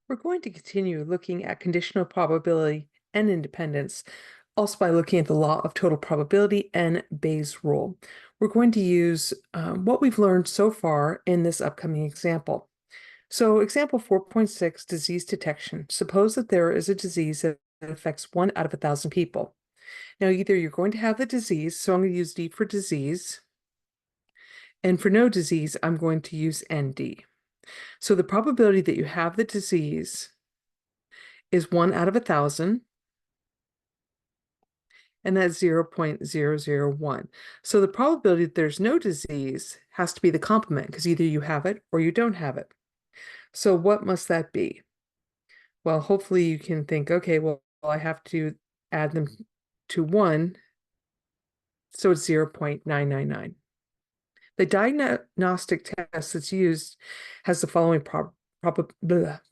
We're going to continue looking at conditional probability and independence, also by looking at the law of total probability and Bayes' rule. We're going to use what we've learned so far in this upcoming example. So example 4.6, disease detection. Suppose that there is a disease that affects 1 out of 1,000 people. Now, either you're going to have the disease, so I'm going to use D for disease, and for no disease, I'm going to use ND. So the probability that you have the disease is 1 out of 1,000, and that's 0.001. So the probability that there's no disease has to be the complement, because either you have it or you don't have it. So what must that be? Well, hopefully you can think, okay, well, I have to add them to 1, so it's 0.999. The diagnostic test that's used has the following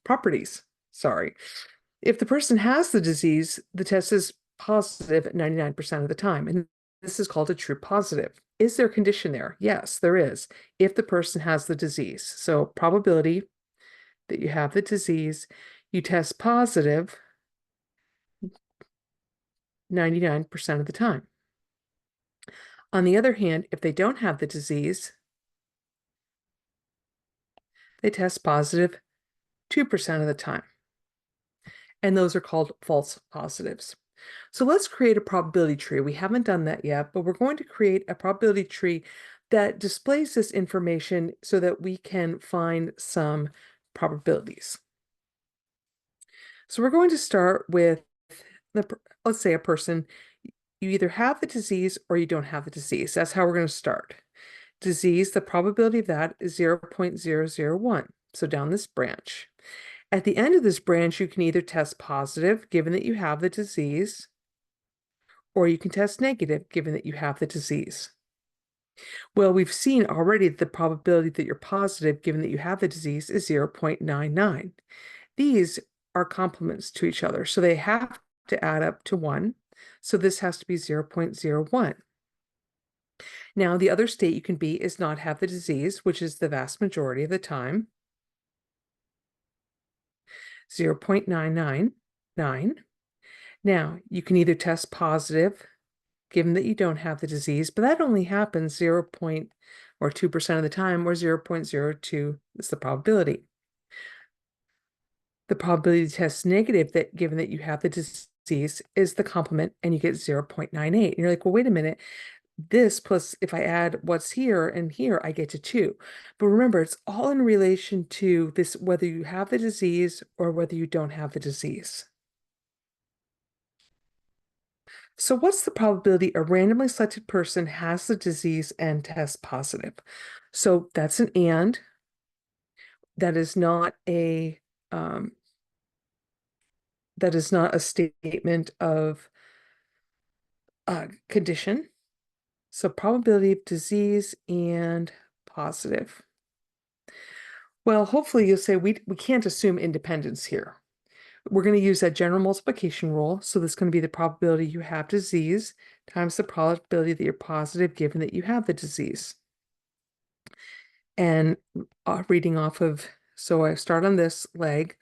properties. Sorry. If the person has the disease, the test is positive at 99% of the time, and this is called a true positive. Is there a condition there? Yes, there is, if the person has the disease. So probability that you have the disease, you test positive 99% of the time. On the other hand, if they don't have the disease, they test positive 2% of the time. And those are called false positives. So let's create a probability tree. We haven't done that yet, but we're going to create a probability tree that displays this information so that we can find some probabilities. So we're going to start with let's say a person, you either have the disease or you don't have the disease. That's how we're going to start. Disease, the probability of that is 0.001. So down this branch. At the end of this branch, you can either test positive, given that you have the disease, or you can test negative, given that you have the disease. Well, we've seen already that the probability that you're positive, given that you have the disease, is 0.99. These are complements to each other, so they have to add up to 1. So this has to be 0.01. Now, the other state you can be is not have the disease, which is the vast majority of the time, 0.999. Now, you can either test positive, given that you don't have the disease, but that only happens 2% of the time, or 0.02 is the probability. The probability to test negative, that given that you have the disease, is the complement, and you get 0.98. And you're like, well, wait a minute. This plus, if I add what's here and here, I get to 2. But remember, it's all in relation to this, whether you have the disease or whether you don't have the disease. So what's the probability a randomly selected person has the disease and tests positive? So that's an and. That is not a statement of condition. So probability of disease and positive. Well, hopefully you'll say we can't assume independence here. We're going to use that general multiplication rule. So this is going to be the probability you have disease times the probability that you're positive given that you have the disease. And reading off of, so I start on this leg,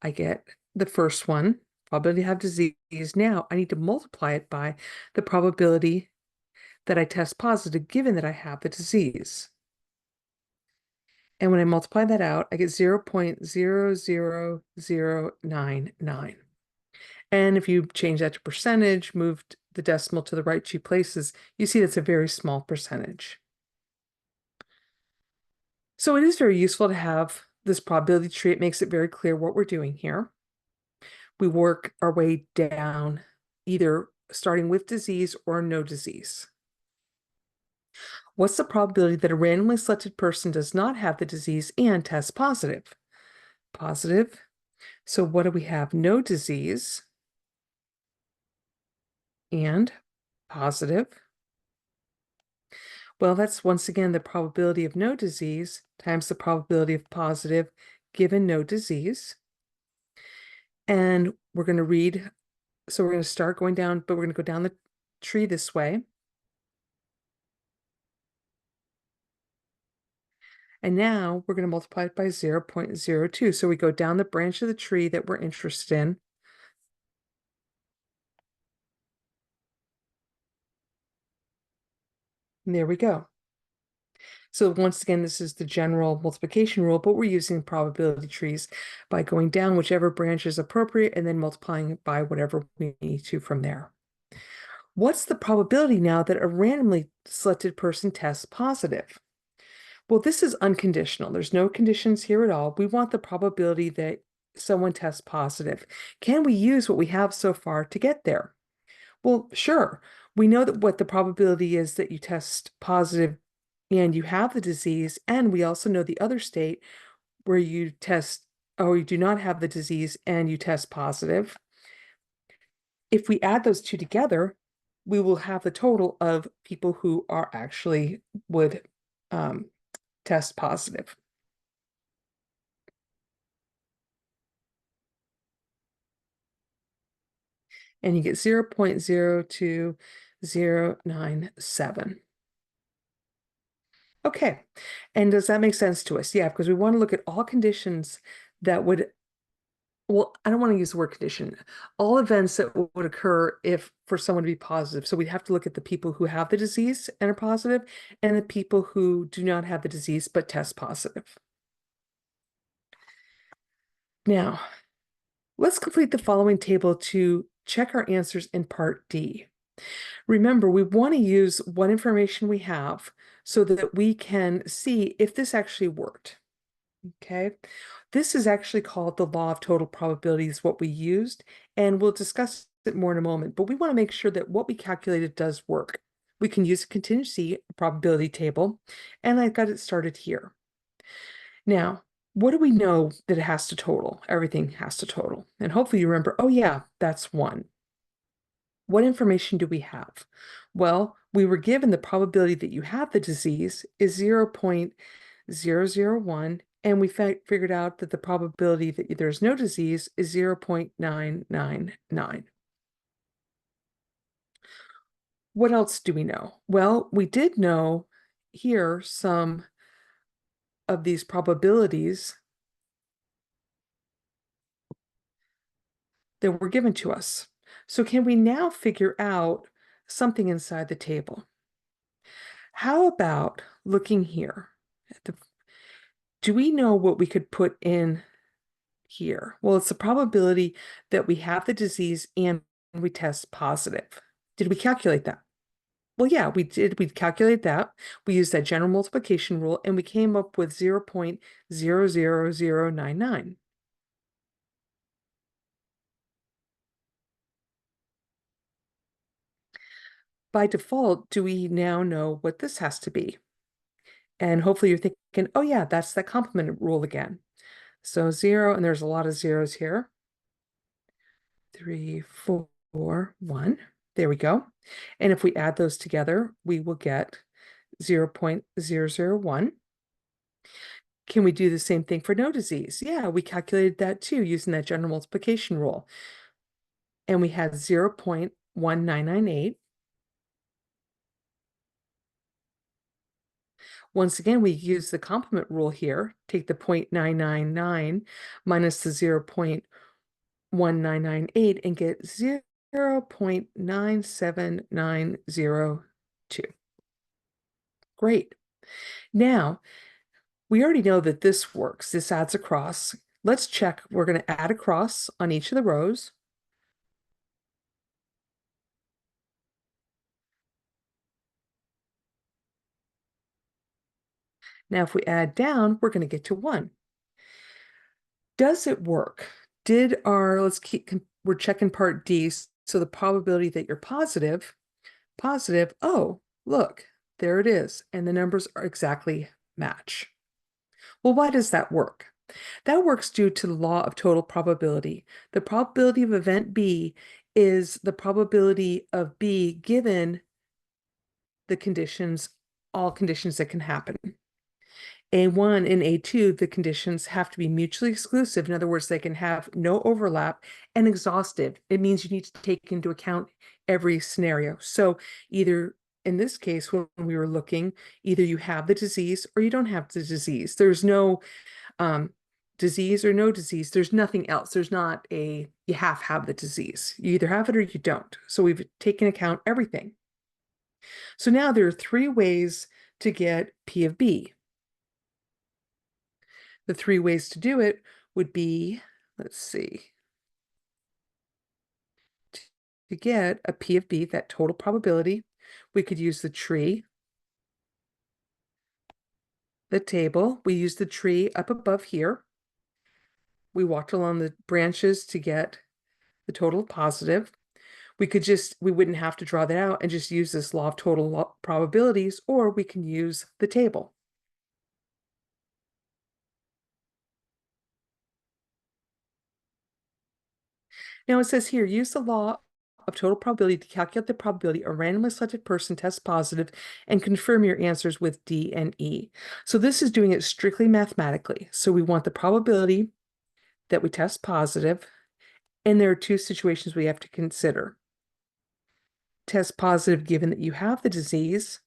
I get the first one, probability to have disease. Now I need to multiply it by the probability that I test positive given that I have the disease. And when I multiply that out, I get 0.00099. And if you change that to percentage, move the decimal to the right 2 places, you see that's a very small percentage. So it is very useful to have this probability tree. It makes it very clear what we're doing here. We work our way down, either starting with disease or no disease. What's the probability that a randomly selected person does not have the disease and tests positive? Positive. So what do we have? No disease and positive. Well, that's once again the probability of no disease times the probability of positive given no disease. And we're going to read, so we're going to start going down, but we're going to go down the tree this way. And now we're going to multiply it by 0.02. So we go down the branch of the tree that we're interested in. And there we go. So once again, this is the general multiplication rule, but we're using probability trees by going down whichever branch is appropriate and then multiplying it by whatever we need to from there. What's the probability now that a randomly selected person tests positive? Well, this is unconditional. There's no conditions here at all. We want the probability that someone tests positive. Can we use what we have so far to get there? Well, sure. We know that what the probability is that you test positive and you have the disease, and we also know the other state where you test or you do not have the disease and you test positive. If we add those two together, we will have the total of people who are actually would test positive. And you get 0.02097. Okay, and does that make sense to us? Yeah, because we want to look at all conditions that would, well, I don't want to use the word condition, all events that would occur if for someone to be positive. So we'd have to look at the people who have the disease and are positive and the people who do not have the disease but test positive. Now, let's complete the following table to check our answers in part D. Remember, we want to use what information we have so that we can see if this actually worked. Okay, this is actually called the law of total probabilities, what we used, and we'll discuss it more in a moment, but we want to make sure that what we calculated does work. We can use a contingency probability table, and I've got it started here. Now, what do we know that it has to total? Everything has to total. And hopefully you remember, oh yeah, that's 1. What information do we have? Well, we were given the probability that you have the disease is 0.001, and we figured out that the probability that there's no disease is 0.999. What else do we know? Well, we did know here some of these probabilities that were given to us. So can we now figure out something inside the table? How about looking here at the, do we know what we could put in here? Well, it's the probability that we have the disease and we test positive. Did we calculate that? Well, yeah, we did. We calculated that. We used that general multiplication rule and we came up with 0.00099. By default, do we now know what this has to be? And hopefully you're thinking, oh yeah, that's that complement rule again. So 0, and there's a lot of zeros here. 3, 4, 1. There we go. And if we add those together, we will get 0.001. Can we do the same thing for no disease? Yeah, we calculated that too using that general multiplication rule. And we had 0.1998. Once again, we use the complement rule here. Take the 0.999 minus the 0.1998 and get 0.97902. Great. Now, we already know that this works. This adds across. Let's check. We're going to add across on each of the rows. Now, if we add down, we're going to get to 1. Does it work? We're checking part D. So the probability that you're positive, oh, look, there it is. And the numbers are exactly match. Well, why does that work? That works due to the law of total probability. The probability of event B is the probability of B given the conditions, all conditions that can happen. A1 and A2, the conditions have to be mutually exclusive. In other words, they can have no overlap and exhaustive. It means you need to take into account every scenario. So either in this case, when we were looking, either you have the disease or you don't have the disease. There's no disease or no disease. There's nothing else. There's not a you have the disease. You either have it or you don't. So we've taken account everything. So now there are three ways to get P of B. The three ways to do it would be, let's see, to get a P of B, that total probability, we could use the tree, the table. We use the tree up above here. We walked along the branches to get the total positive. We wouldn't have to draw that out and just use this law of total probabilities, or we can use the table. Now it says here, use the law of total probability to calculate the probability a randomly selected person tests positive and confirm your answers with D and E. So this is doing it strictly mathematically. So we want the probability that we test positive, and there are two situations we have to consider. Test positive given that you have the disease,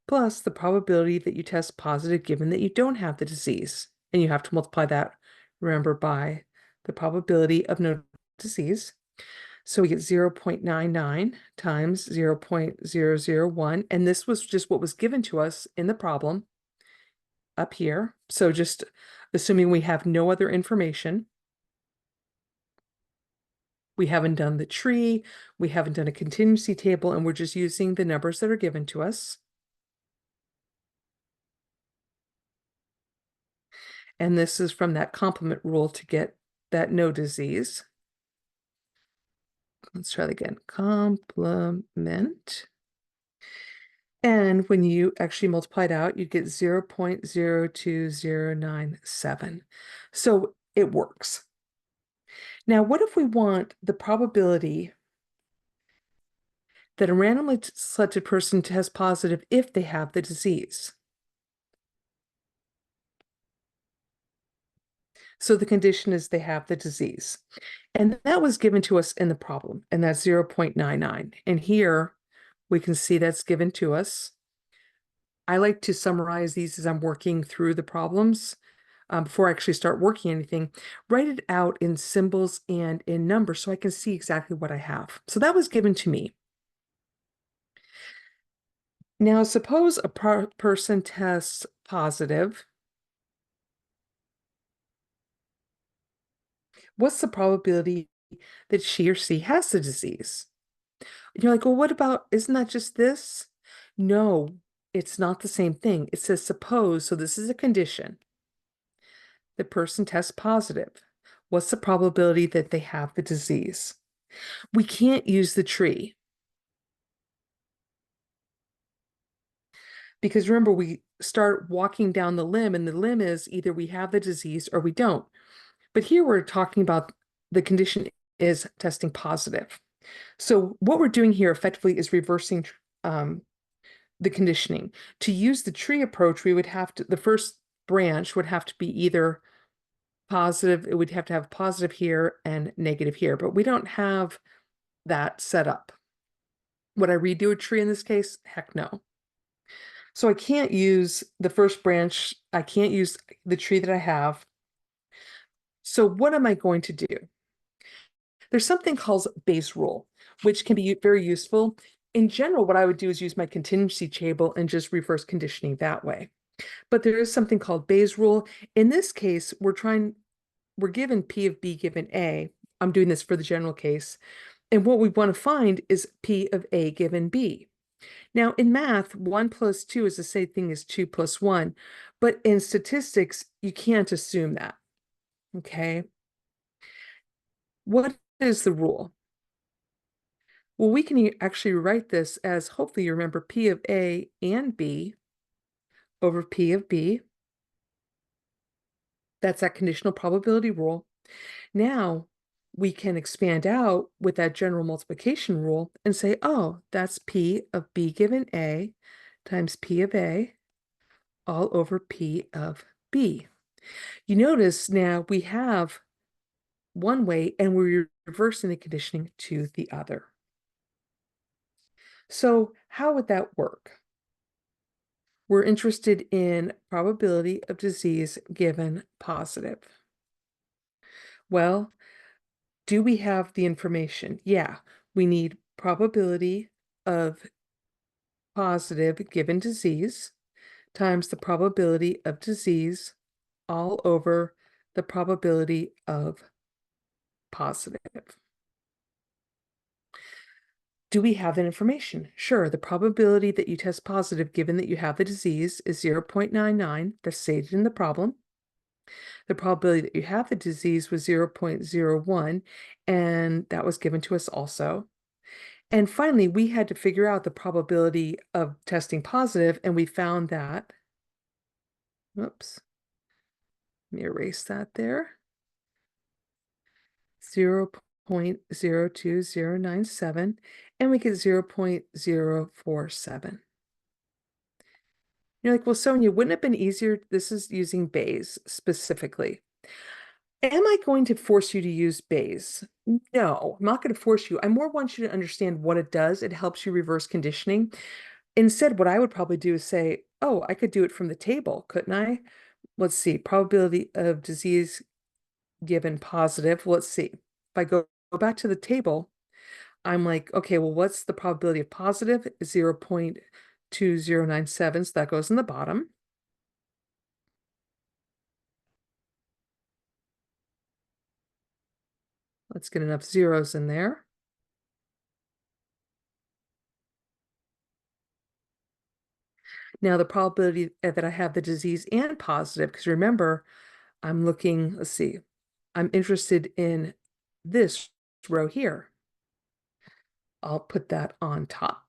plus the probability that you test positive given that you don't have the disease. And you have to multiply that, remember, by the probability of no disease. So we get 0.99 times 0.001. And this was just what was given to us in the problem up here. So just assuming we have no other information. We haven't done the tree, we haven't done a contingency table, and we're just using the numbers that are given to us. And this is from that complement rule to get that no disease. Let's try that again. Complement. And when you actually multiply it out, you get 0.02097. So it works. Now, what if we want the probability that a randomly selected person tests positive if they have the disease? So the condition is they have the disease. And that was given to us in the problem, and that's 0.99. And here we can see that's given to us. I like to summarize these as I'm working through the problems before I actually start working anything. Write it out in symbols and in numbers so I can see exactly what I have. So that was given to me. Now, suppose a person tests positive. What's the probability that she or she has the disease? And you're like, well, what about, isn't that just this? No, it's not the same thing. It says suppose, so this is a condition. The person tests positive. What's the probability that they have the disease? We can't use the tree. Because remember, we start walking down the limb, and the limb is either we have the disease or we don't. But here we're talking about the condition is testing positive. So what we're doing here effectively is reversing the conditioning. To use the tree approach, we would have to, the first branch would have to be either positive, it would have to have positive here and negative here, but we don't have that set up. Would I redo a tree in this case? Heck no. So I can't use the first branch, I can't use the tree that I have. So what am I going to do? There's something called Bayes' rule, which can be very useful. In general, what I would do is use my contingency table and just reverse conditioning that way. But there is something called Bayes' rule. In this case, we're given P of B given A. I'm doing this for the general case. And what we want to find is P of A given B. Now, in math, 1 plus 2 is the same thing as 2 plus 1. But in statistics, you can't assume that. Okay? What is the rule? Well, we can actually write this as, hopefully you remember, P of A and B over P of B. That's that conditional probability rule. Now we can expand out with that general multiplication rule and say, oh, that's P of B given A times P of A all over P of B. You notice now we have one way and we're reversing the conditioning to the other. So how would that work? We're interested in probability of disease given positive. Well, do we have the information? Yeah, we need probability of positive given disease times the probability of disease all over the probability of positive. Do we have that information? Sure, the probability that you test positive given that you have the disease is 0.99. That's stated in the problem. The probability that you have the disease was 0.01, and that was given to us also. And finally, we had to figure out the probability of testing positive, and we found that, whoops, let me erase that there, 0.02097, and we get 0.047. You're like, well, Sonia, wouldn't it have been easier? This is using Bayes specifically. Am I going to force you to use Bayes? No, I'm not going to force you. I more want you to understand what it does. It helps you reverse conditioning. Instead, what I would probably do is say, oh, I could do it from the table, couldn't I? Let's see, probability of disease given positive. Let's see. If I go back to the table, I'm like, okay, well, what's the probability of positive? 0.2097, so that goes in the bottom. Let's get enough zeros in there. Now the probability that I have the disease and positive, because remember, I'm looking, let's see, I'm interested in this row here. I'll put that on top.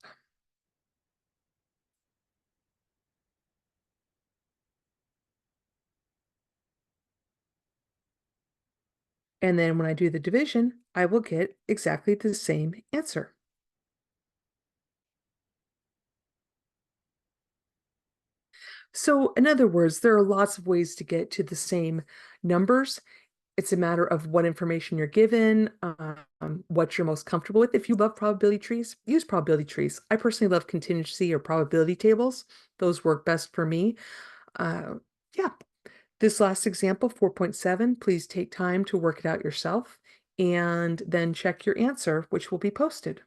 And then when I do the division, I will get exactly the same answer. So in other words, there are lots of ways to get to the same numbers. It's a matter of what information you're given, what you're most comfortable with. If you love probability trees, use probability trees. I personally love contingency or probability tables. Those work best for me. Uh, yeah, this last example, 4.7, please take time to work it out yourself and then check your answer, which will be posted.